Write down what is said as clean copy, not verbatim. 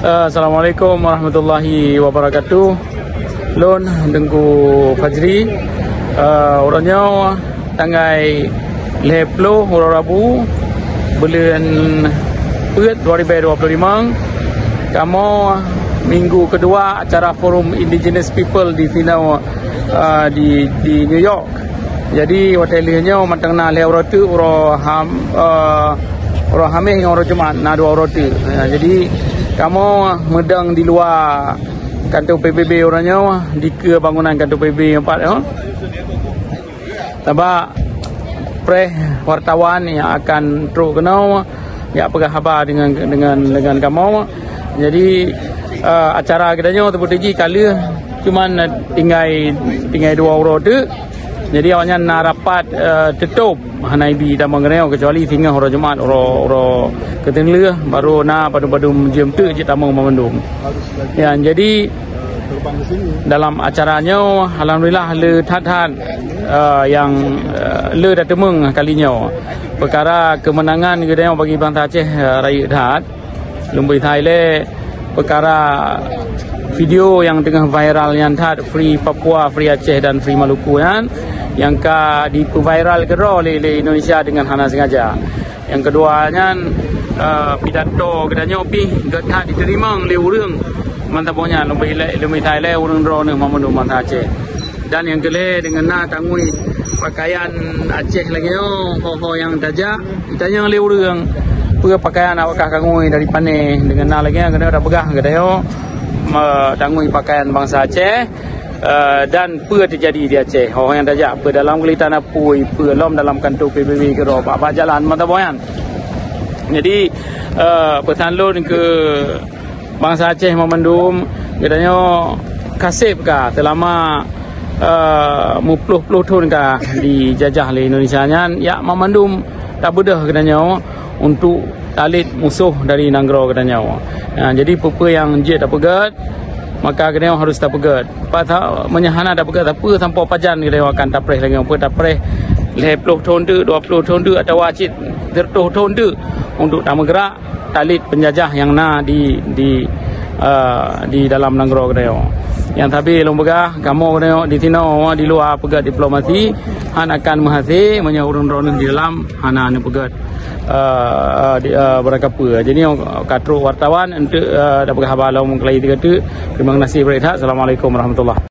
Assalamualaikum warahmatullahi wabarakatuh. Lon Dengku Fajri. Orangnya tanggal 10 hari Rabu bulan Pet 2025. Kamu minggu kedua acara Forum Indigenous People di Tinau di New York. Jadi hotelnya matang na lewat tu orang hamil orang Jumaat na dua orang tu. Jadi kamu medang di luar kantor PBB orangnya di ke bangunan kantor PBB 4 ya. Sebab wartawan yang akan terus kenal ya apakah khabar dengan kamu. Jadi acara kitanya terpuji kali cuman tinggal dua orang tu. Jadi awaknya nak rapat tutup hanaibi dan mengenai kecuali tinggal orang Jumaat orang ketenle baru na padu-padu jam tu je tamu memandum. Ya jadi dalam acaranya alhamdulillah le that yang le datemeng kalinya perkara kemenangan kita bagi bangsa Aceh Raya That Lumbai Thailand perkara video yang tengah viral yang that Free Papua, Free Aceh dan Free Maluku yang diviral oleh Indonesia dengan hana sengaja. Yang keduanya pidato kedanya opi gak diterima oleh orang mantapnya Lumbai Thailand orang drone Mamadou Manta Aceh. Dan yang kedua dengan nak tangui pakaian Aceh lagi ho yang dajak ditanya oleh orang pakaian apakah kangui dari pane dengan nak lagi kena dah pegah kedaya tangui pakaian bangsa Aceh dan apa terjadi di Aceh orang yang dajak apa dalam kulitan apui pelom dalam kantor PBB ke apa jalan mata boyan. Jadi pesan lon ke bangsa Aceh memandum katanya kasih kah selama puluh tahun kah dijajah oleh Indonesia ya memandum tak mudah katanya untuk talit musuh dari Nanggro katanya. Jadi apa yang je tak pegat maka kena harus tak pegat. Pas menyahana tak pegat apa tanpa pajan kena akan tapres lagi apa tapres 10 tahun tu 20 tahun tu atau wajib 30 tahun tu untuk tak bergerak talit penjajah yang di dalam Nanggro kena. Yang tapi lombagah kamu kena di Tinau di luar pegat diplomasi han akan menghasil menyurun-urun di dalam hana anu pegat berakapa. Jadi katru wartawan untuk dapat khabar lawan kelai 3 tu. Terima kasih berita. Assalamualaikum warahmatullahi